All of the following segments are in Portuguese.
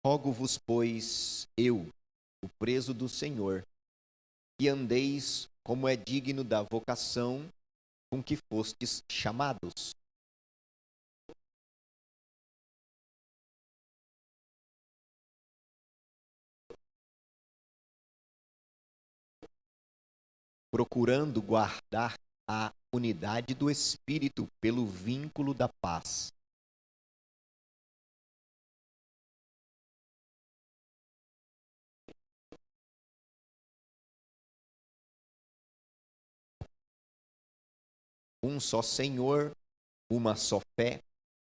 Rogo-vos, pois, eu, o preso do Senhor, que andeis como é digno da vocação com que fostes chamados. Procurando guardar a unidade do Espírito pelo vínculo da paz. Um só Senhor, uma só fé,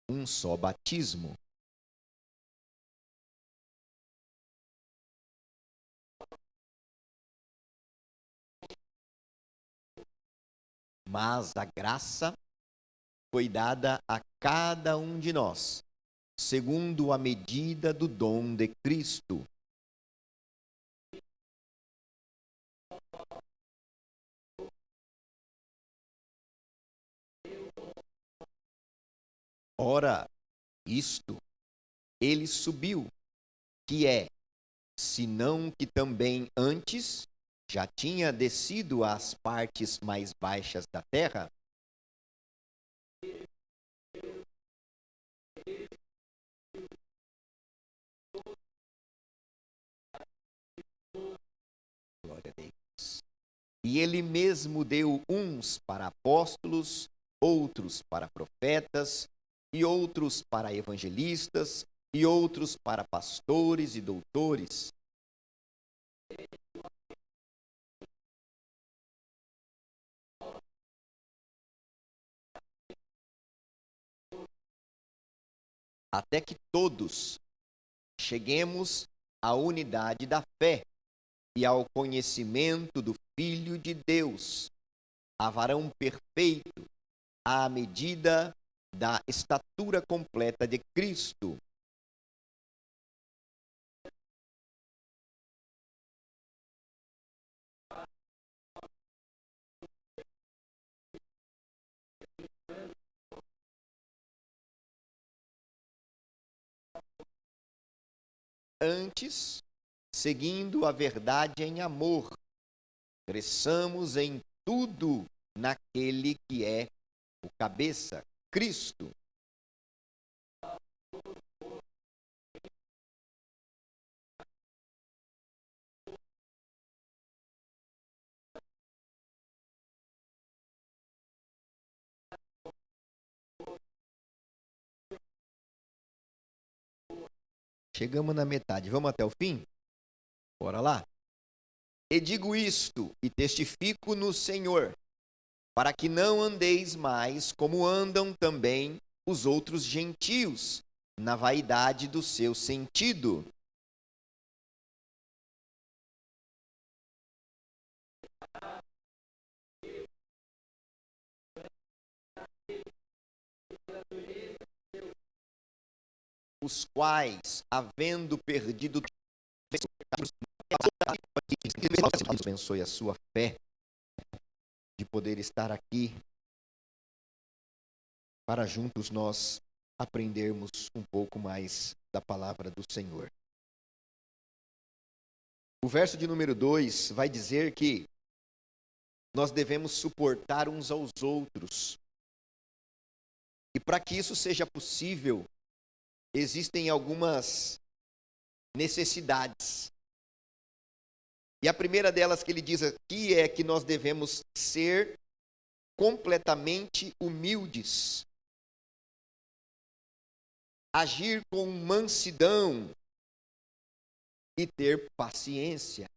um só batismo. Mas a graça foi dada a cada um de nós, segundo a medida do dom de Cristo. Ora, isto, ele subiu, que é, senão que também antes já tinha descido às partes mais baixas da terra. Glória a Deus. E ele mesmo deu uns para apóstolos, outros para profetas, e outros para evangelistas, e outros para pastores e doutores. Até que todos cheguemos à unidade da fé e ao conhecimento do Filho de Deus, a varão perfeito, à medida da estatura completa de Cristo. Antes, seguindo a verdade em amor, cresçamos em tudo naquele que é o cabeça, Cristo. Chegamos na metade, vamos até o fim? Bora lá? E digo isto, e testifico no Senhor, para que não andeis mais como andam também os outros gentios, na vaidade do seu sentido. Os quais, havendo perdido, Deus abençoe a sua fé de poder estar aqui para juntos nós aprendermos um pouco mais da palavra do Senhor. O verso de número 2 vai dizer que nós devemos suportar uns aos outros. E para que isso seja possível, existem algumas necessidades. E a primeira delas que ele diz aqui é que nós devemos ser completamente humildes, agir com mansidão e ter paciência.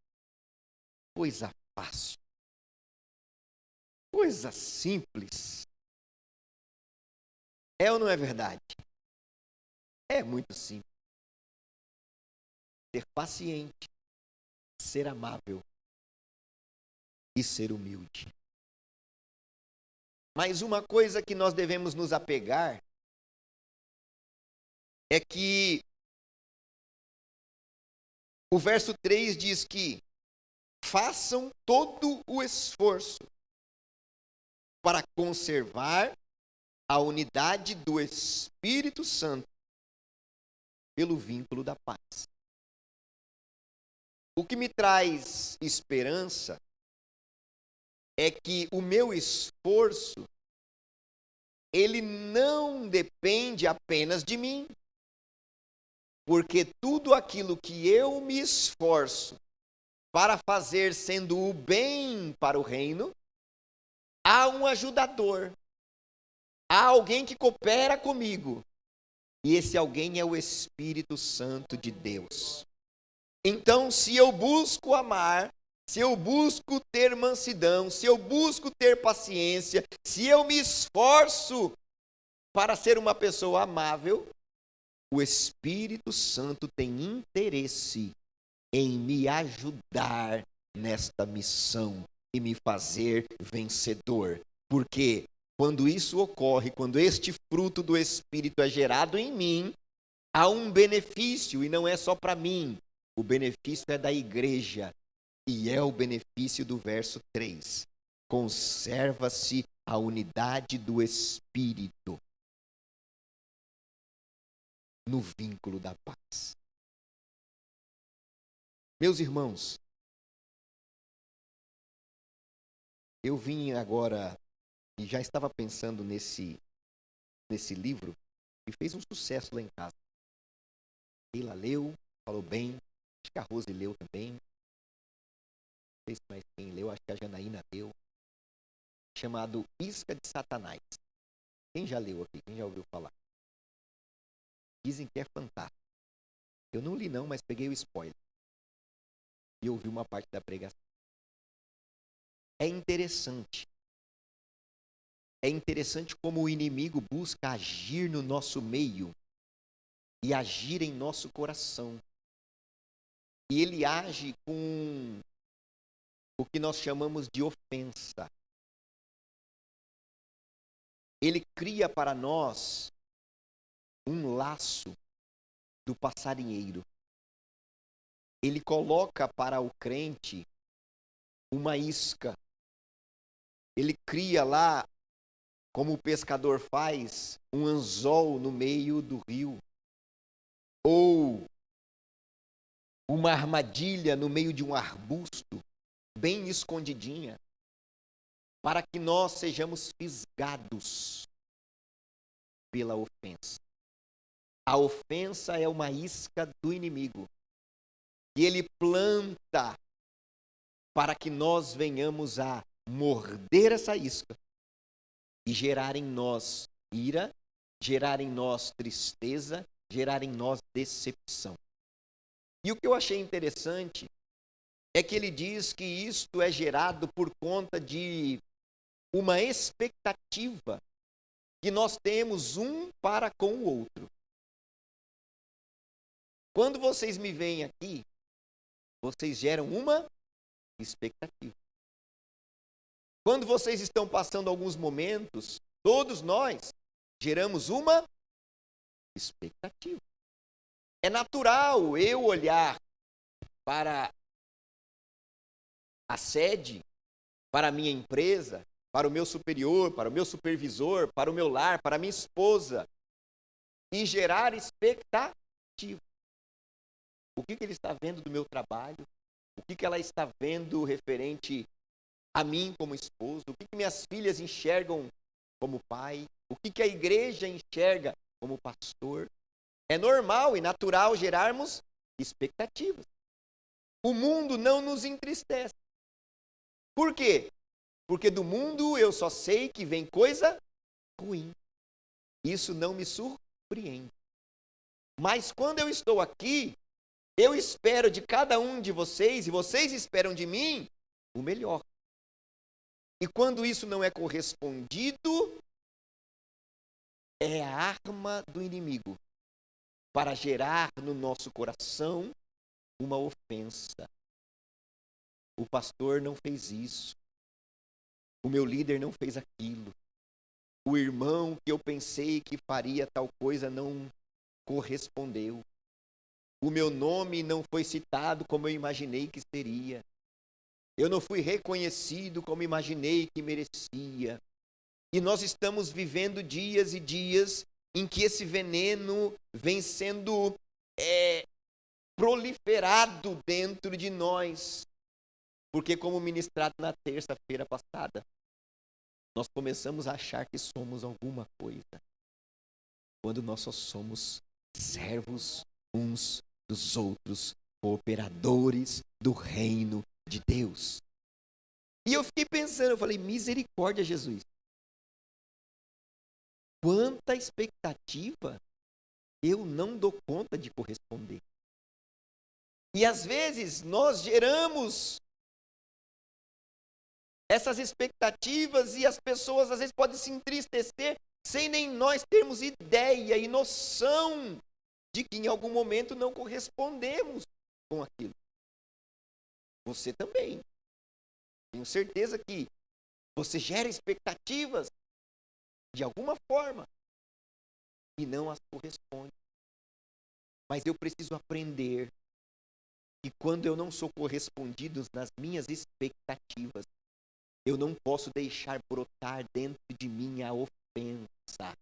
Coisa fácil, coisa simples. É ou não é verdade? É muito simples. Ser paciente, ser amável e ser humilde. Mas uma coisa que nós devemos nos apegar é que o verso 3 diz que façam todo o esforço para conservar a unidade do Espírito Santo pelo vínculo da paz. O que me traz esperança é que o meu esforço, ele não depende apenas de mim. Porque tudo aquilo que eu me esforço para fazer sendo o bem para o reino, há um ajudador, há alguém que coopera comigo. E esse alguém é o Espírito Santo de Deus. Então, se eu busco amar, se eu busco ter mansidão, se eu busco ter paciência, se eu me esforço para ser uma pessoa amável, o Espírito Santo tem interesse em me ajudar nesta missão e me fazer vencedor. Porque quando isso ocorre, quando este fruto do Espírito é gerado em mim, há um benefício e não é só para mim. O benefício é da igreja e é o benefício do verso 3. Conserva-se a unidade do Espírito no vínculo da paz. Meus irmãos, eu vim agora e já estava pensando nesse livro e fez um sucesso lá em casa. Ela leu, falou bem, acho que a Rose leu também. Não sei se mais quem leu, acho que a Janaína leu. Chamado Isca de Satanás. Quem já leu aqui? Quem já ouviu falar? Dizem que é fantástico. Eu não li não, mas peguei o spoiler. E ouvi uma parte da pregação. É interessante. É interessante como o inimigo busca agir no nosso meio e agir em nosso coração. E ele age com o que nós chamamos de ofensa. Ele cria para nós um laço do passarinheiro. Ele coloca para o crente uma isca. Ele cria lá, como o pescador faz, um anzol no meio do rio. Ou uma armadilha no meio de um arbusto, bem escondidinha, para que nós sejamos fisgados pela ofensa. A ofensa é uma isca do inimigo. E ele planta para que nós venhamos a morder essa isca e gerar em nós ira, gerar em nós tristeza, gerar em nós decepção. E o que eu achei interessante é que ele diz que isto é gerado por conta de uma expectativa que nós temos um para com o outro. Quando vocês me veem aqui, vocês geram uma expectativa. Quando vocês estão passando alguns momentos, todos nós geramos uma expectativa. É natural eu olhar para a sede, para a minha empresa, para o meu superior, para o meu supervisor, para o meu lar, para a minha esposa, e gerar expectativa. O que ele está vendo do meu trabalho? O que ela está vendo referente a mim como esposo? O que minhas filhas enxergam como pai? O que a igreja enxerga como pastor? É normal e natural gerarmos expectativas. O mundo não nos entristece. Por quê? Porque do mundo eu só sei que vem coisa ruim. Isso não me surpreende. Mas quando eu estou aqui, eu espero de cada um de vocês, e vocês esperam de mim, o melhor. E quando isso não é correspondido, é a arma do inimigo para gerar no nosso coração uma ofensa. O pastor não fez isso. O meu líder não fez aquilo. O irmão que eu pensei que faria tal coisa não correspondeu. O meu nome não foi citado como eu imaginei que seria. Eu não fui reconhecido como imaginei que merecia. E nós estamos vivendo dias e dias em que esse veneno vem sendo proliferado dentro de nós. Porque, como ministrado na terça-feira passada, nós começamos a achar que somos alguma coisa, quando nós só somos servos uns dos outros, cooperadores do reino de Deus. E eu fiquei pensando, eu falei, misericórdia, Jesus. Quanta expectativa eu não dou conta de corresponder. E às vezes nós geramos essas expectativas e as pessoas às vezes podem se entristecer sem nem nós termos ideia e noção de que em algum momento não correspondemos com aquilo. Você também. Tenho certeza que você gera expectativas de alguma forma e não as corresponde. Mas eu preciso aprender que quando eu não sou correspondido nas minhas expectativas, eu não posso deixar brotar dentro de mim a ofensa.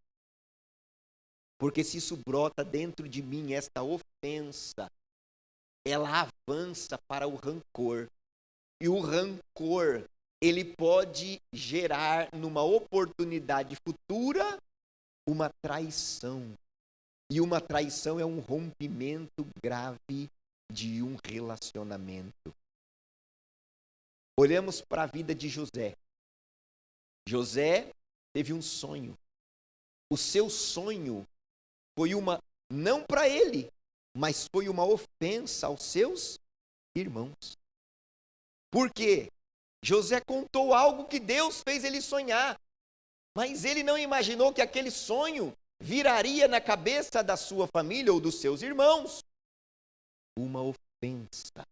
Porque se isso brota dentro de mim, esta ofensa, ela avança para o rancor. E o rancor, ele pode gerar numa oportunidade futura uma traição. E uma traição é um rompimento grave de um relacionamento. Olhamos para a vida de José. José teve um sonho. O seu sonho foi não para ele, mas foi uma ofensa aos seus irmãos. Por quê? José contou algo que Deus fez ele sonhar, mas ele não imaginou que aquele sonho viraria na cabeça da sua família ou dos seus irmãos uma ofensa.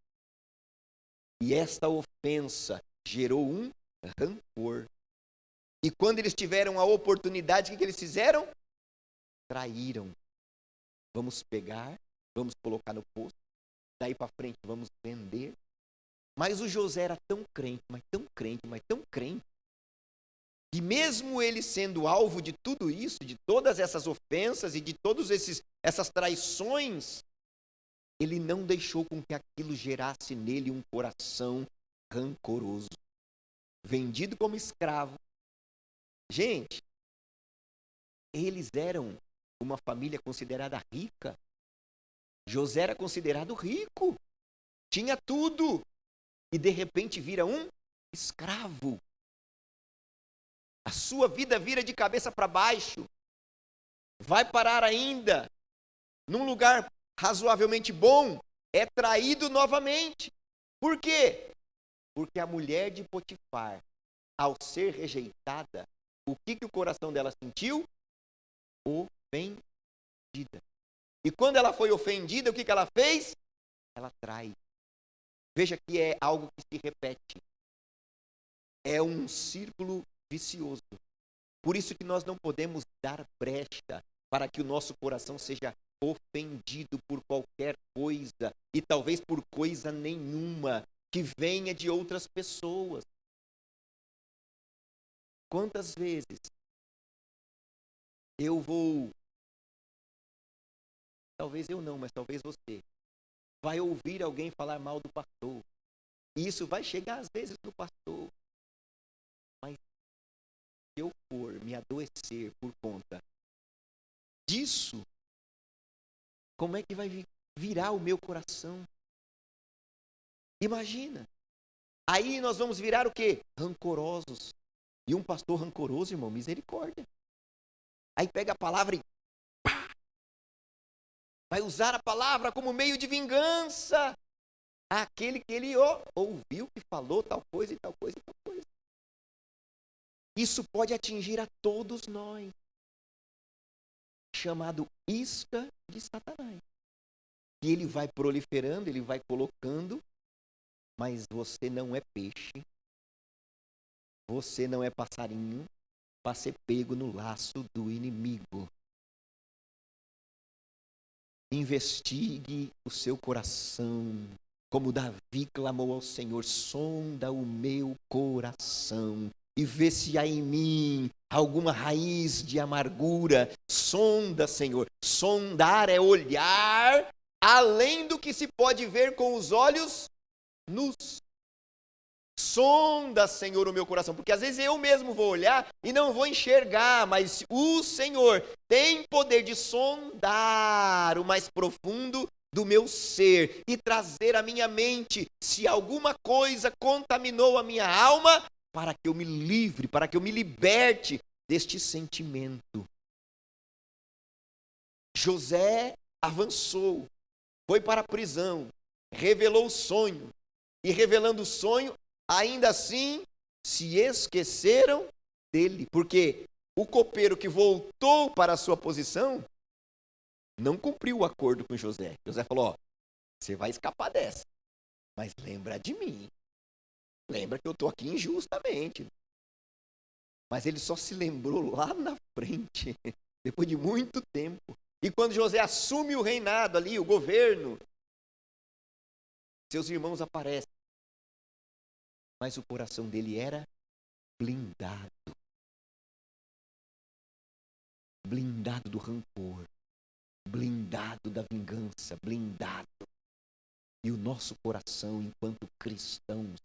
E esta ofensa gerou um rancor. E quando eles tiveram a oportunidade, o que eles fizeram? Traíram. Vamos pegar, vamos colocar no poço, daí para frente vamos vender. Mas o José era tão crente, mas tão crente, mas tão crente, que mesmo ele sendo alvo de tudo isso, de todas essas ofensas e de todas essas traições, ele não deixou com que aquilo gerasse nele um coração rancoroso. Vendido como escravo. Gente, eles eram uma família considerada rica. José era considerado rico. Tinha tudo. E de repente vira um escravo. A sua vida vira de cabeça para baixo. Vai parar ainda num lugar razoavelmente bom, é traído novamente. Por quê? Porque a mulher de Potifar, ao ser rejeitada, o que o coração dela sentiu? Ofendida. E quando ela foi ofendida, o que ela fez? Ela trai. Veja que é algo que se repete. É um círculo vicioso. Por isso que nós não podemos dar brecha para que o nosso coração seja ofendido por qualquer coisa, e talvez por coisa nenhuma, que venha de outras pessoas. Quantas vezes eu vou, talvez eu não, mas talvez você, vai ouvir alguém falar mal do pastor, e isso vai chegar às vezes no pastor, mas se eu for me adoecer por conta disso, como é que vai virar o meu coração? Imagina. Aí nós vamos virar o quê? Rancorosos. E um pastor rancoroso, irmão, misericórdia. Aí pega a palavra e pá, vai usar a palavra como meio de vingança àquele que ele ouviu que falou tal coisa e tal coisa e tal coisa. Isso pode atingir a todos nós. Chamado isca de Satanás. E ele vai proliferando, ele vai colocando, mas você não é peixe, você não é passarinho para ser pego no laço do inimigo. Investigue o seu coração, como Davi clamou ao Senhor, sonda o meu coração e vê se há em mim alguma raiz de amargura. Sonda, Senhor. Sondar é olhar além do que se pode ver com os olhos nus. Sonda, Senhor, o meu coração, porque às vezes eu mesmo vou olhar e não vou enxergar, mas o Senhor tem poder de sondar o mais profundo do meu ser e trazer à minha mente se alguma coisa contaminou a minha alma, para que eu me livre, para que eu me liberte deste sentimento. José avançou, foi para a prisão, revelou o sonho, e revelando o sonho, ainda assim se esqueceram dele, porque o copeiro que voltou para a sua posição não cumpriu o acordo com José. José falou: ó, você vai escapar dessa, mas lembra de mim, lembra que eu estou aqui injustamente. Mas ele só se lembrou lá na frente, depois de muito tempo. E quando José assume o reinado ali, o governo, seus irmãos aparecem. Mas o coração dele era blindado. Blindado do rancor. Blindado da vingança. Blindado. E o nosso coração, enquanto cristãos,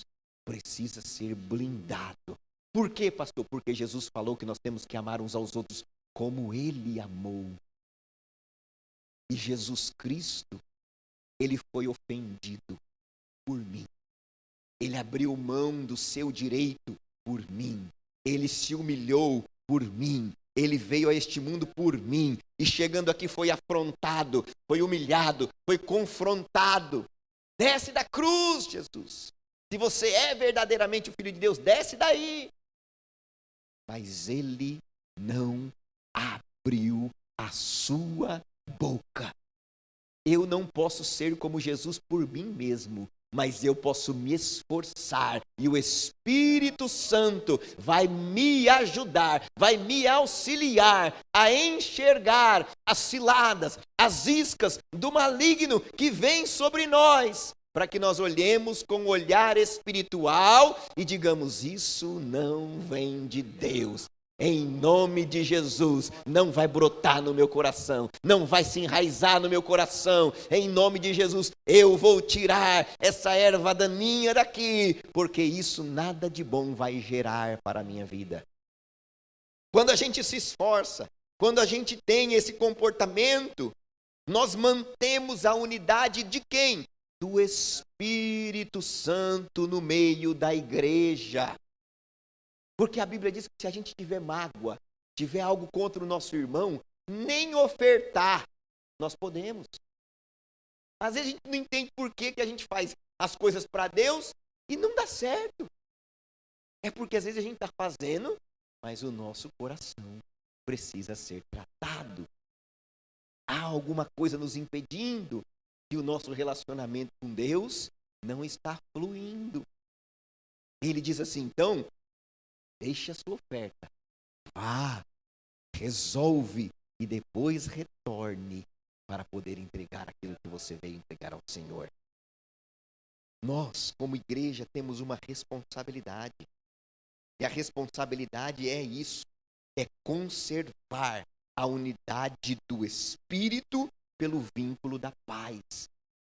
precisa ser blindado. Por quê, pastor? Porque Jesus falou que nós temos que amar uns aos outros como Ele amou. E Jesus Cristo, Ele foi ofendido por mim. Ele abriu mão do seu direito por mim. Ele se humilhou por mim. Ele veio a este mundo por mim. E chegando aqui foi afrontado, foi humilhado, foi confrontado. Desce da cruz, Jesus. Se você é verdadeiramente o Filho de Deus, desce daí. Mas ele não abriu a sua boca. Eu não posso ser como Jesus por mim mesmo, mas eu posso me esforçar, e o Espírito Santo vai me ajudar, vai me auxiliar a enxergar as ciladas, as iscas do maligno que vem sobre nós, para que nós olhemos com um olhar espiritual e digamos: isso não vem de Deus. Em nome de Jesus, não vai brotar no meu coração, não vai se enraizar no meu coração. Em nome de Jesus, eu vou tirar essa erva daninha daqui, porque isso nada de bom vai gerar para a minha vida. Quando a gente se esforça, quando a gente tem esse comportamento, nós mantemos a unidade de quem? Do Espírito Santo no meio da igreja. Porque a Bíblia diz que se a gente tiver mágoa, tiver algo contra o nosso irmão, nem ofertar, nós podemos. Às vezes a gente não entende por que a gente faz as coisas para Deus e não dá certo. É porque às vezes a gente está fazendo, mas o nosso coração precisa ser tratado. Há alguma coisa nos impedindo que o nosso relacionamento com Deus não está fluindo. Ele diz assim, então, deixe a sua oferta, vá, resolve e depois retorne para poder entregar aquilo que você veio entregar ao Senhor. Nós, como igreja, temos uma responsabilidade. E a responsabilidade é isso, é conservar a unidade do Espírito pelo vínculo da paz.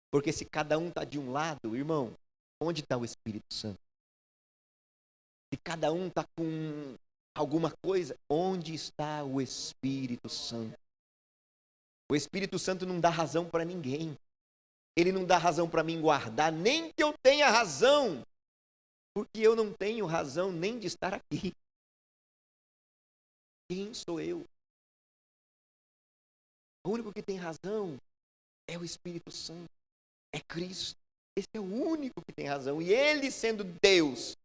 Porque se cada um está de um lado, irmão, onde está o Espírito Santo? Se cada um está com alguma coisa, onde está o Espírito Santo? O Espírito Santo não dá razão para ninguém. Ele não dá razão para mim guardar, nem que eu tenha razão. Porque eu não tenho razão nem de estar aqui. Quem sou eu? O único que tem razão é o Espírito Santo. É Cristo. Esse é o único que tem razão. E ele, sendo Deus,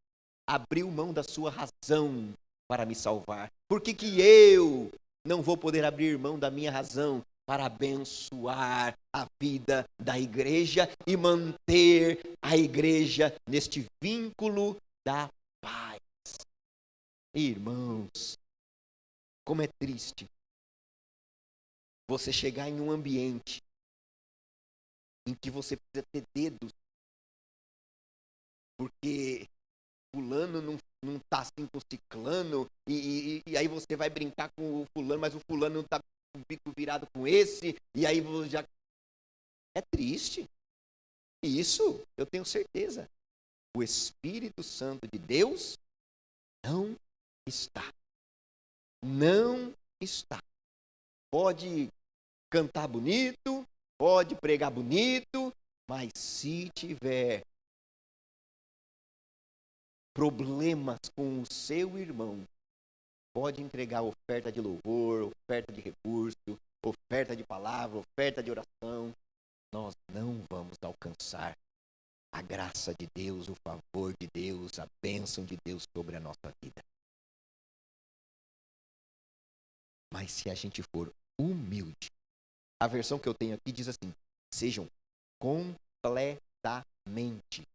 abriu mão da sua razão para me salvar. Por que eu não vou poder abrir mão da minha razão para abençoar a vida da igreja e manter a igreja neste vínculo da paz? Irmãos, como é triste você chegar em um ambiente em que você precisa ter dedos, porque fulano não está assim com o ciclano, e aí você vai brincar com o fulano, mas o fulano não está com o bico virado com esse, e aí já É triste. E isso eu tenho certeza. O Espírito Santo de Deus não está. Não está. Pode cantar bonito, pode pregar bonito, mas se tiver problemas com o seu irmão, pode entregar oferta de louvor, oferta de recurso, oferta de palavra, oferta de oração. Nós não vamos alcançar a graça de Deus, o favor de Deus, a bênção de Deus sobre a nossa vida. Mas se a gente for humilde, a versão que eu tenho aqui diz assim: sejam completamente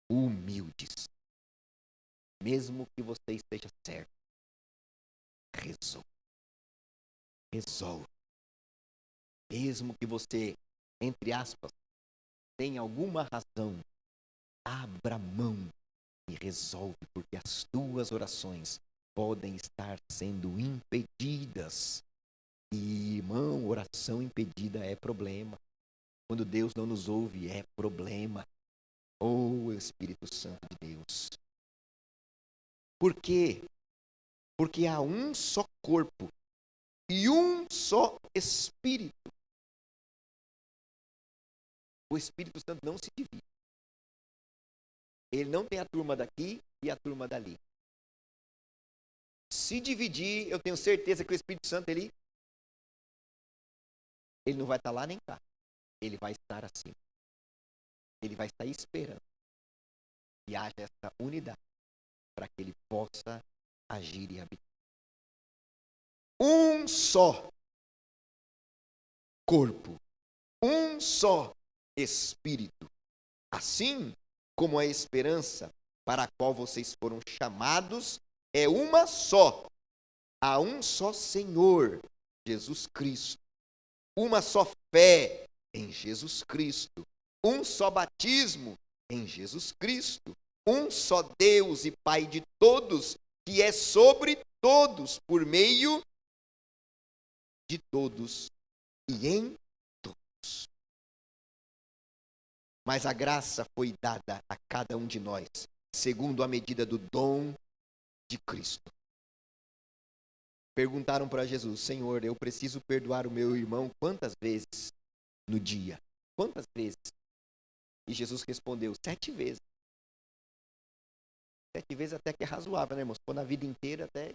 humildes. Mesmo que você esteja certo, resolve. Resolve. Mesmo que você, entre aspas, tenha alguma razão, abra mão e resolve, porque as tuas orações podem estar sendo impedidas. E, irmão, oração impedida é problema. Quando Deus não nos ouve, é problema. Oh, Espírito Santo de Deus. Por quê? Porque há um só corpo e um só Espírito. O Espírito Santo não se divide. Ele não tem a turma daqui e a turma dali. Se dividir, eu tenho certeza que o Espírito Santo, ele não vai estar lá nem cá. Ele vai estar acima. Ele vai estar esperando que haja essa unidade para que ele possa agir e habitar. Um só corpo, um só Espírito. Assim como a esperança para a qual vocês foram chamados é uma só. Há um só Senhor, Jesus Cristo. Uma só fé em Jesus Cristo. Um só batismo em Jesus Cristo. Um só Deus e Pai de todos, que é sobre todos, por meio de todos e em todos. Mas a graça foi dada a cada um de nós, segundo a medida do dom de Cristo. Perguntaram para Jesus: Senhor, eu preciso perdoar o meu irmão quantas vezes no dia? Quantas vezes? E Jesus respondeu: 7 vezes. 7 vezes até que é razoável, né, irmãos? Se for na vida inteira, até.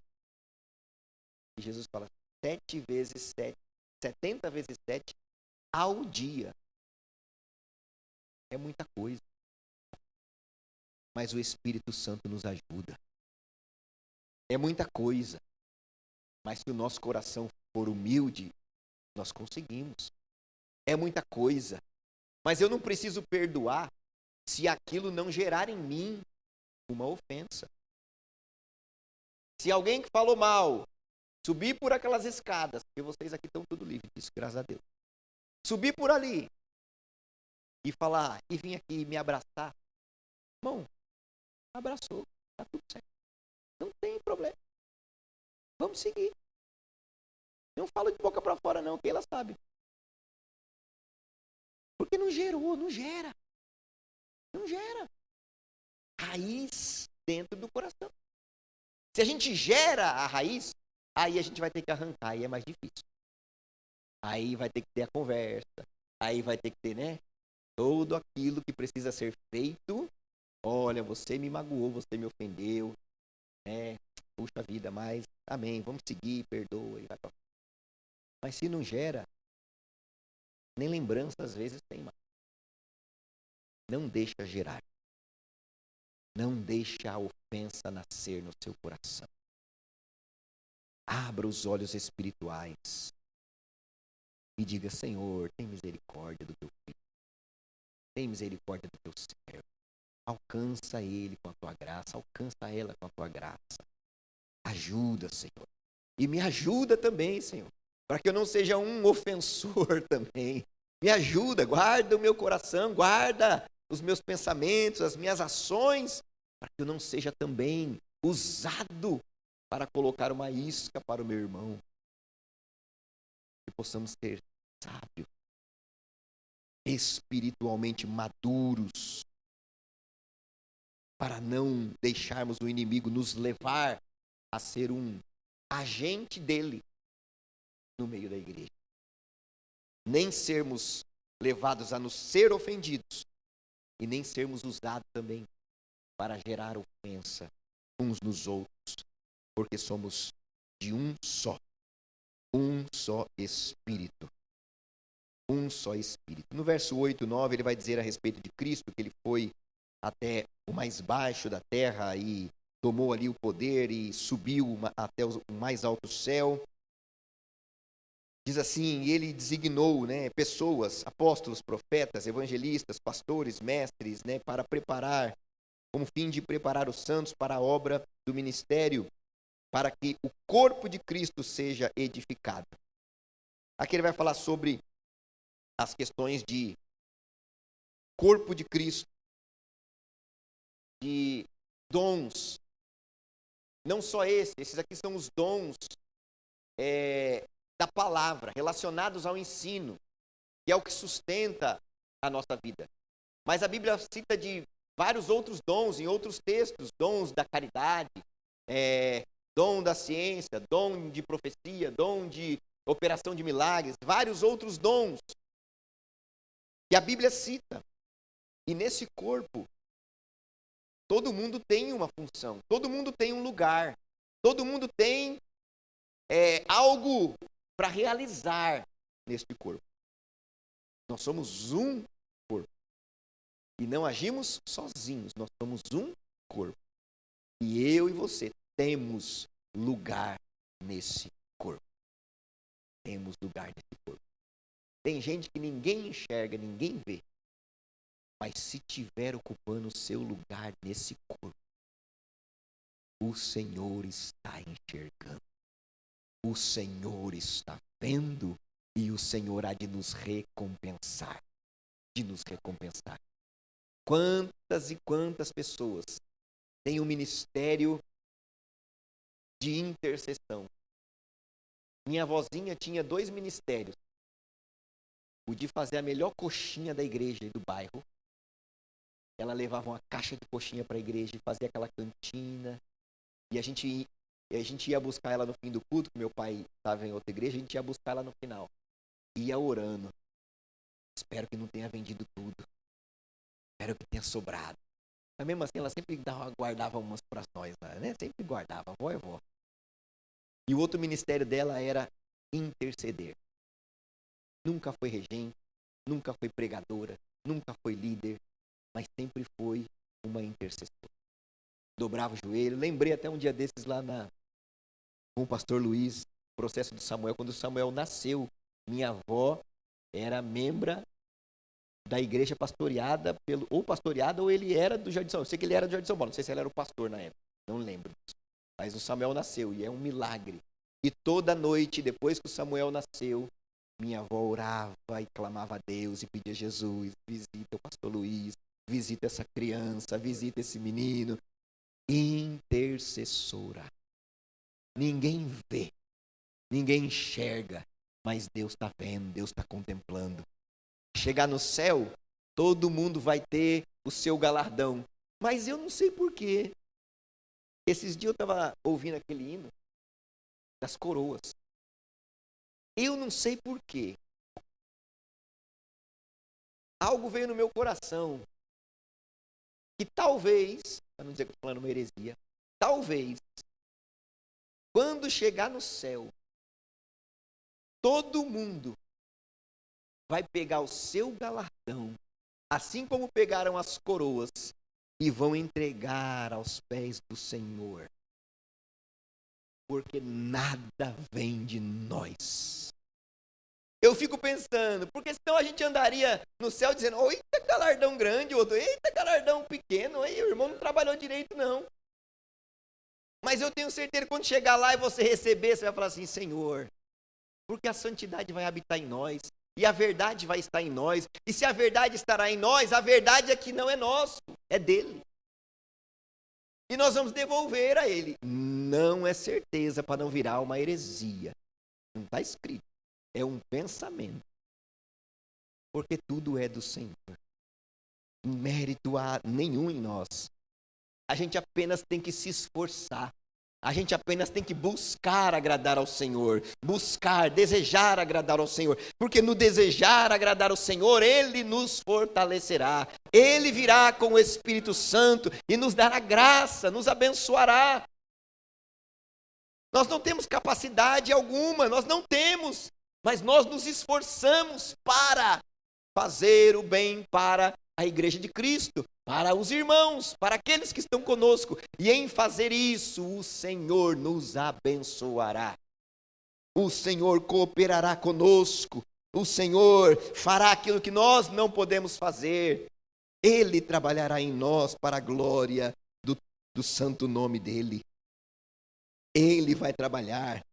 E Jesus fala: 7 vezes 7, 70 vezes 7 ao dia. É muita coisa. Mas o Espírito Santo nos ajuda. É muita coisa. Mas se o nosso coração for humilde, nós conseguimos. É muita coisa. Mas eu não preciso perdoar se aquilo não gerar em mim uma ofensa. Se alguém que falou mal, subir por aquelas escadas, porque vocês aqui estão tudo livres disso, graças a Deus. Subir por ali e falar, e vir aqui me abraçar. Irmão, abraçou, tá tudo certo. Não tem problema. Vamos seguir. Não falo de boca para fora não, que ela sabe. Porque não gerou, não gera. Não gera. Raiz dentro do coração. Se a gente gera a raiz, aí a gente vai ter que arrancar, aí é mais difícil. Aí vai ter que ter a conversa, aí vai ter que ter, né? Tudo aquilo que precisa ser feito. Olha, você me magoou, você me ofendeu, né? Puxa vida, mas amém, vamos seguir, perdoa e vai pra... Mas se não gera, nem lembrança às vezes tem mais. Não deixa gerar. Não deixa a ofensa nascer no seu coração. Abra os olhos espirituais e diga: Senhor, tem misericórdia do teu filho. Tem misericórdia do teu servo. Alcança ele com a tua graça. Alcança ela com a tua graça. Ajuda, Senhor. E me ajuda também, Senhor. Para que eu não seja um ofensor também. Me ajuda, guarda o meu coração, guarda os meus pensamentos, as minhas ações, para que eu não seja também usado para colocar uma isca para o meu irmão. Que possamos ser sábios. espiritualmente maduros, para não deixarmos o inimigo nos levar a ser um agente dele no meio da igreja. Nem sermos levados a nos ser ofendidos e nem sermos usados também para gerar ofensa uns nos outros, porque somos de um só Espírito. Um só Espírito. No verso 8 e 9, ele vai dizer a respeito de Cristo, que ele foi até o mais baixo da terra e tomou ali o poder e subiu até o mais alto céu. Diz assim, ele designou, pessoas, apóstolos, profetas, evangelistas, pastores, mestres, para preparar, como fim de preparar os santos para a obra do ministério, para que o corpo de Cristo seja edificado. Aqui ele vai falar sobre as questões de corpo de Cristo, de dons. Não só esses aqui são os dons da palavra, relacionados ao ensino, que é o que sustenta a nossa vida. Mas a Bíblia cita de vários outros dons em outros textos, dons da caridade, dom da ciência, dom de profecia, dom de operação de milagres, vários outros dons que a Bíblia cita. E nesse corpo, todo mundo tem uma função, todo mundo tem um lugar, todo mundo tem algo para realizar neste corpo. Nós somos um corpo. E não agimos sozinhos, nós somos um corpo. E eu e você temos lugar nesse corpo. Temos lugar nesse corpo. Tem gente que ninguém enxerga, ninguém vê. Mas se tiver ocupando o seu lugar nesse corpo, o Senhor está enxergando. O Senhor está vendo e o Senhor há de nos recompensar. Quantas e quantas pessoas têm um ministério de intercessão? Minha avózinha tinha 2 ministérios. O de fazer a melhor coxinha da igreja e do bairro. Ela levava uma caixa de coxinha para a igreja e fazia aquela cantina. E a gente ia buscar ela no fim do culto, que meu pai estava em outra igreja, a gente ia buscar ela no final. Ia orando. Espero que não tenha vendido tudo. Espero que tenha sobrado. Mas mesmo assim, ela sempre guardava umas para nós, né? Sempre guardava, avó é vó. E o outro ministério dela era interceder. Nunca foi regente, nunca foi pregadora, nunca foi líder, mas sempre foi uma intercessora. Dobrava o joelho. Lembrei até um dia desses lá com o pastor Luiz, processo do Samuel, quando o Samuel nasceu. Minha avó era membra da igreja pastoreada ou ele era do Jardim São Paulo. Eu sei que ele era do Jardim São Paulo, não sei se ele era o pastor na época, não lembro disso. Mas o Samuel nasceu e é um milagre. E toda noite, depois que o Samuel nasceu, minha avó orava e clamava a Deus e pedia: Jesus, visita o pastor Luiz, visita essa criança, visita esse menino. Intercessora. Ninguém vê, ninguém enxerga, mas Deus está vendo, Deus está contemplando. Chegar no céu, todo mundo vai ter o seu galardão. Mas eu não sei porquê. Esses dias eu estava ouvindo aquele hino das coroas. Eu não sei porquê. Algo veio no meu coração. Que talvez, para não dizer que eu estou falando uma heresia, talvez, quando chegar no céu, todo mundo vai pegar o seu galardão, assim como pegaram as coroas, e vão entregar aos pés do Senhor. Porque nada vem de nós. Eu fico pensando, porque senão a gente andaria no céu dizendo: eita galardão grande, outro, eita galardão pequeno, aí o irmão não trabalhou direito não. Mas eu tenho certeza que quando chegar lá e você receber, você vai falar assim: Senhor, porque a santidade vai habitar em nós, e a verdade vai estar em nós, e se a verdade estará em nós, a verdade é que não é nosso, é dele. E nós vamos devolver a ele. Não é certeza, para não virar uma heresia. Não está escrito. É um pensamento. Porque tudo é do Senhor. Mérito há nenhum em nós. A gente apenas tem que se esforçar. A gente apenas tem que buscar agradar ao Senhor. Buscar, desejar agradar ao Senhor. Porque no desejar agradar ao Senhor, Ele nos fortalecerá. Ele virá com o Espírito Santo e nos dará graça, nos abençoará. Nós não temos capacidade alguma, nós não temos. Mas nós nos esforçamos para fazer o bem para a igreja de Cristo, para os irmãos, para aqueles que estão conosco. E em fazer isso, o Senhor nos abençoará. O Senhor cooperará conosco. O Senhor fará aquilo que nós não podemos fazer. Ele trabalhará em nós para a glória do santo nome dEle. Ele vai trabalhar.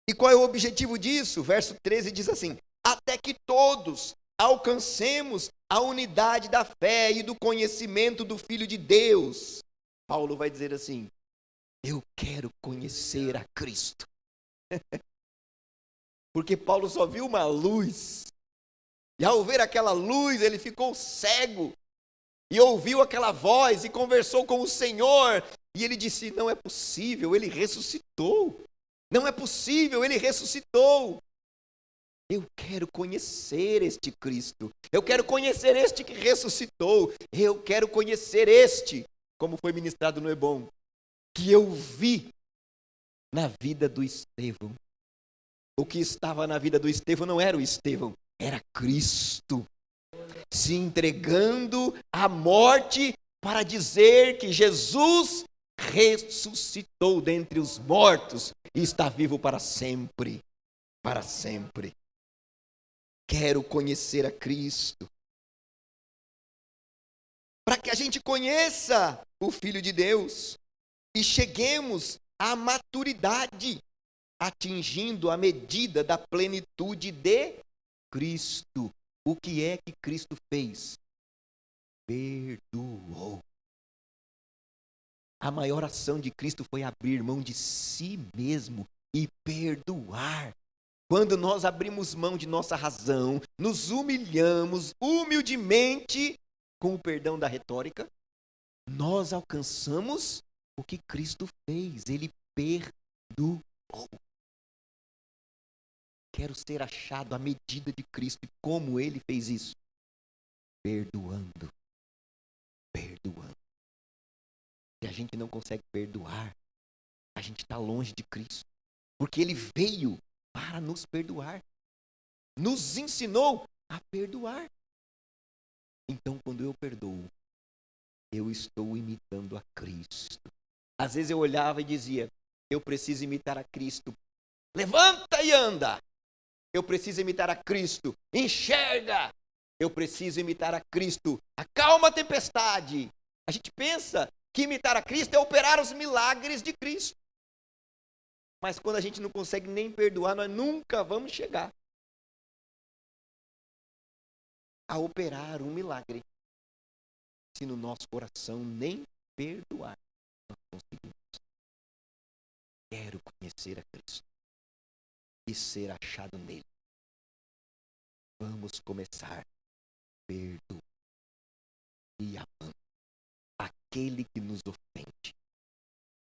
E qual é o objetivo disso? Verso 13 diz assim: até que todos alcancemos a unidade da fé e do conhecimento do Filho de Deus. Paulo vai dizer assim: eu quero conhecer a Cristo. Porque Paulo só viu uma luz. E ao ver aquela luz, ele ficou cego. E ouviu aquela voz e conversou com o Senhor. E ele disse: não é possível, ele ressuscitou. Não é possível, ele ressuscitou. Eu quero conhecer este Cristo. Eu quero conhecer este que ressuscitou. Eu quero conhecer este, como foi ministrado no Ebom, que eu vi na vida do Estevão. O que estava na vida do Estevão não era o Estevão, era Cristo. Se entregando à morte para dizer que Jesus ressuscitou dentre os mortos e está vivo para sempre. Para sempre. Quero conhecer a Cristo. Para que a gente conheça o Filho de Deus e cheguemos à maturidade, atingindo a medida da plenitude de Cristo. O que é que Cristo fez? Perdoou. A maior ação de Cristo foi abrir mão de si mesmo e perdoar. Quando nós abrimos mão de nossa razão, nos humilhamos humildemente com o perdão da retórica, nós alcançamos o que Cristo fez. Ele perdoou. Quero ser achado à medida de Cristo. E como Ele fez isso? Perdoando. Perdoando. Se a gente não consegue perdoar, a gente está longe de Cristo. Porque Ele veio para nos perdoar. Nos ensinou a perdoar. Então, quando eu perdoo, eu estou imitando a Cristo. Às vezes eu olhava e dizia: eu preciso imitar a Cristo. Levanta e anda. Eu preciso imitar a Cristo. Enxerga. Eu preciso imitar a Cristo. Acalma a tempestade. A gente pensa que imitar a Cristo é operar os milagres de Cristo. Mas quando a gente não consegue nem perdoar, nós nunca vamos chegar a operar um milagre. Se no nosso coração nem perdoar, nós conseguimos. Quero conhecer a Cristo e ser achado nele. Vamos começar perdoando e amando aquele que nos ofende.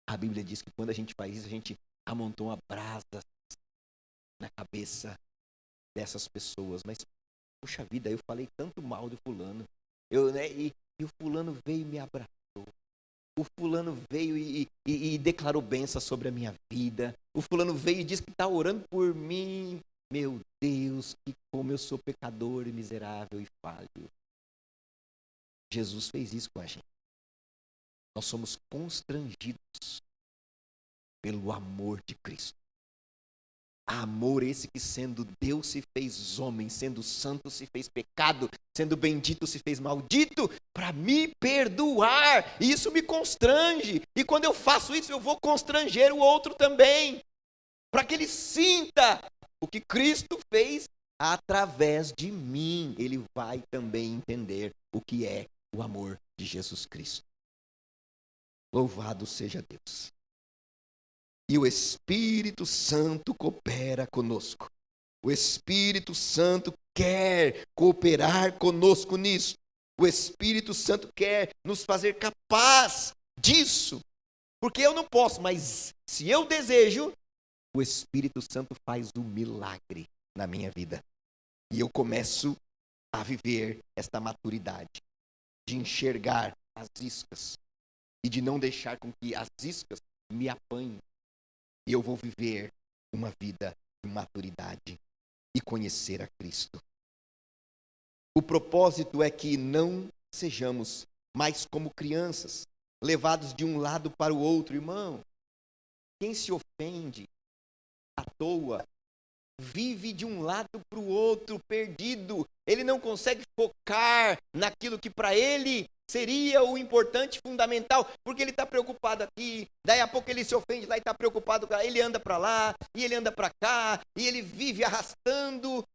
A Bíblia diz que quando a gente faz isso, a gente amontona brasas na cabeça dessas pessoas. Mas, puxa vida, eu falei tanto mal do fulano. E o fulano veio e me abraçou. O fulano veio e declarou bênção sobre a minha vida. O fulano veio e disse que está orando por mim. Meu Deus, que como eu sou pecador e miserável e falho. Jesus fez isso com a gente. Nós somos constrangidos pelo amor de Cristo. Amor esse que, sendo Deus, se fez homem, sendo santo se fez pecado, sendo bendito se fez maldito, para me perdoar. E isso me constrange. E quando eu faço isso, eu vou constranger o outro também, para que ele sinta o que Cristo fez através de mim. Ele vai também entender o que é o amor de Jesus Cristo. Louvado seja Deus. E o Espírito Santo coopera conosco. O Espírito Santo quer cooperar conosco nisso. O Espírito Santo quer nos fazer capaz disso. Porque eu não posso, mas se eu desejo, o Espírito Santo faz o milagre na minha vida. E eu começo a viver esta maturidade, de enxergar as iscas e de não deixar com que as iscas me apanhem. E eu vou viver uma vida de maturidade e conhecer a Cristo. O propósito é que não sejamos mais como crianças, levados de um lado para o outro. Irmão, quem se ofende à toa, vive de um lado para o outro, perdido. Ele não consegue focar naquilo que para ele seria o importante, fundamental, porque ele está preocupado aqui, daí a pouco ele se ofende lá e está preocupado, ele anda para lá, e ele anda para cá, e ele vive arrastando,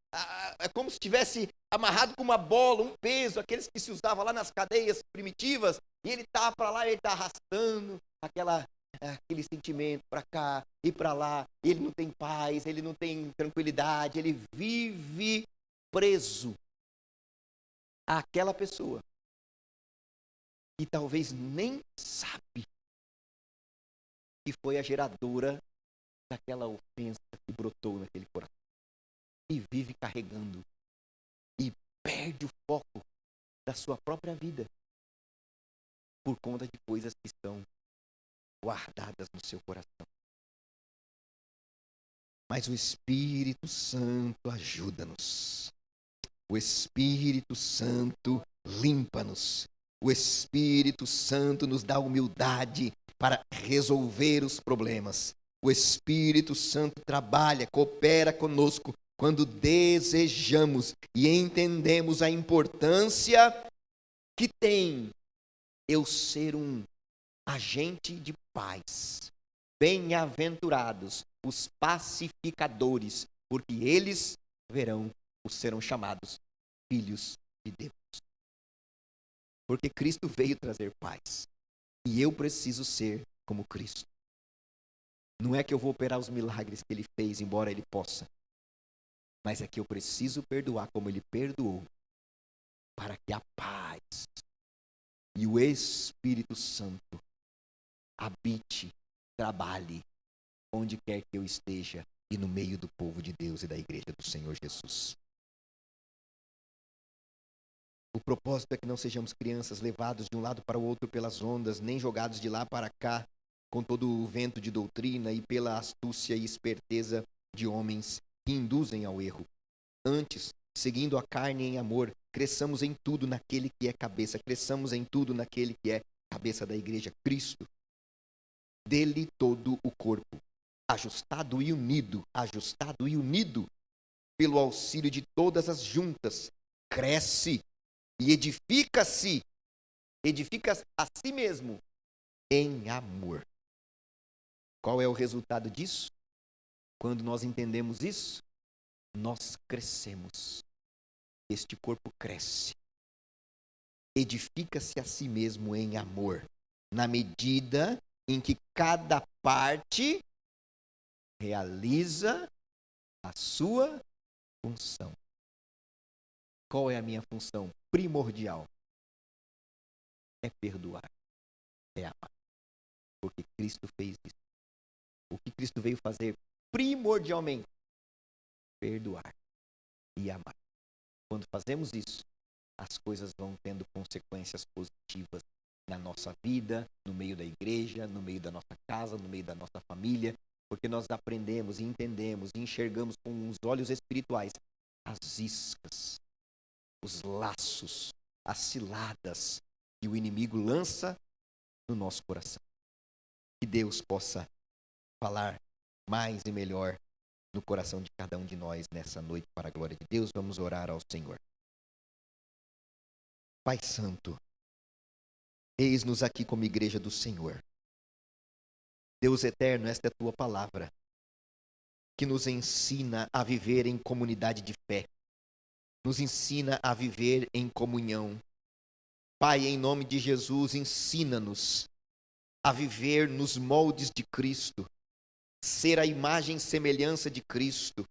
é como se estivesse amarrado com uma bola, um peso, aqueles que se usavam lá nas cadeias primitivas, e ele está para lá, ele está arrastando aquele sentimento para cá e para lá, ele não tem paz, ele não tem tranquilidade, ele vive preso àquela pessoa e talvez nem sabe que foi a geradora daquela ofensa que brotou naquele coração e vive carregando e perde o foco da sua própria vida por conta de coisas que estão guardadas no seu coração. Mas o Espírito Santo ajuda-nos. O Espírito Santo limpa-nos. O Espírito Santo nos dá humildade para resolver os problemas. O Espírito Santo trabalha, coopera conosco quando desejamos e entendemos a importância que tem eu ser um agente de paz. Bem-aventurados os pacificadores, porque eles serão chamados filhos de Deus. Porque Cristo veio trazer paz. E eu preciso ser como Cristo. Não é que eu vou operar os milagres que ele fez, embora ele possa. Mas é que eu preciso perdoar como ele perdoou. Para que a paz e o Espírito Santo habite, trabalhe, onde quer que eu esteja e no meio do povo de Deus e da igreja do Senhor Jesus. O propósito é que não sejamos crianças levados de um lado para o outro pelas ondas, nem jogados de lá para cá com todo o vento de doutrina e pela astúcia e esperteza de homens que induzem ao erro. Antes, seguindo a carne em amor, cresçamos em tudo naquele que é cabeça, cresçamos em tudo naquele que é cabeça da igreja, Cristo. Dele todo o corpo, ajustado e unido pelo auxílio de todas as juntas, cresce e edifica a si mesmo em amor. Qual é o resultado disso? Quando nós entendemos isso, nós crescemos. Este corpo cresce, edifica-se a si mesmo em amor, na medida em que cada parte realiza a sua função. Qual é a minha função primordial? É perdoar, é amar. Porque Cristo fez isso. O que Cristo veio fazer primordialmente? Perdoar e amar. Quando fazemos isso, as coisas vão tendo consequências positivas na nossa vida, no meio da igreja, no meio da nossa casa, no meio da nossa família, porque nós aprendemos e entendemos e enxergamos com os olhos espirituais as iscas, os laços, as ciladas que o inimigo lança no nosso coração. Que Deus possa falar mais e melhor no coração de cada um de nós nessa noite, para a glória de Deus. Vamos orar ao Senhor. Pai Santo, eis-nos aqui como igreja do Senhor. Deus eterno, esta é a tua palavra, que nos ensina a viver em comunidade de fé, nos ensina a viver em comunhão. Pai, em nome de Jesus, ensina-nos a viver nos moldes de Cristo, ser a imagem e semelhança de Cristo,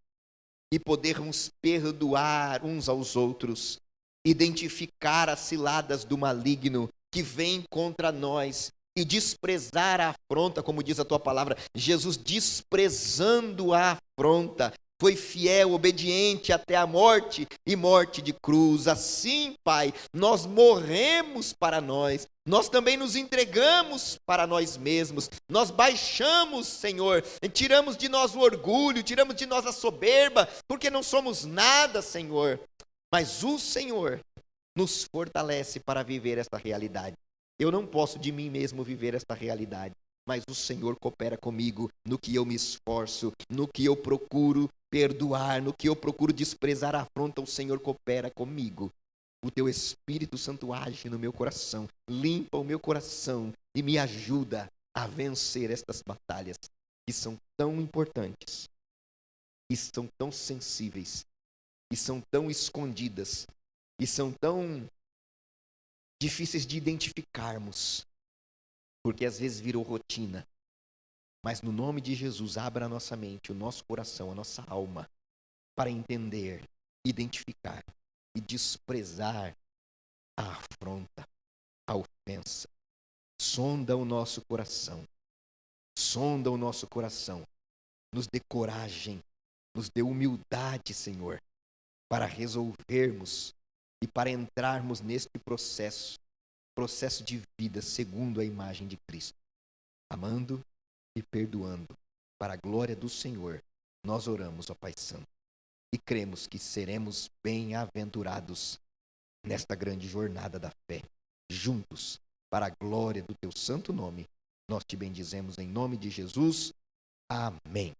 e podermos perdoar uns aos outros, identificar as ciladas do maligno que vem contra nós e desprezar a afronta, como diz a tua palavra. Jesus, desprezando a afronta, foi fiel, obediente até a morte e morte de cruz. Assim, Pai, nós morremos para nós também nos entregamos para nós mesmos, nós baixamos, Senhor, e tiramos de nós o orgulho, tiramos de nós a soberba, porque não somos nada, Senhor, mas o Senhor nos fortalece para viver esta realidade. Eu não posso de mim mesmo viver esta realidade, mas o Senhor coopera comigo no que eu me esforço, no que eu procuro perdoar, no que eu procuro desprezar a afronta. O Senhor coopera comigo. O teu Espírito Santo age no meu coração, limpa o meu coração e me ajuda a vencer estas batalhas que são tão importantes, e são tão sensíveis, e são tão escondidas, e são tão difíceis de identificarmos, porque às vezes virou rotina. Mas no nome de Jesus, abra a nossa mente, o nosso coração, a nossa alma, para entender, identificar e desprezar a afronta, a ofensa. Sonda o nosso coração, nos dê coragem, nos dê humildade, Senhor, para resolvermos e para entrarmos neste processo de vida segundo a imagem de Cristo, amando e perdoando. Para a glória do Senhor, nós oramos, ó Pai Santo, e cremos que seremos bem-aventurados nesta grande jornada da fé, juntos, para a glória do teu santo nome. Nós te bendizemos em nome de Jesus. Amém.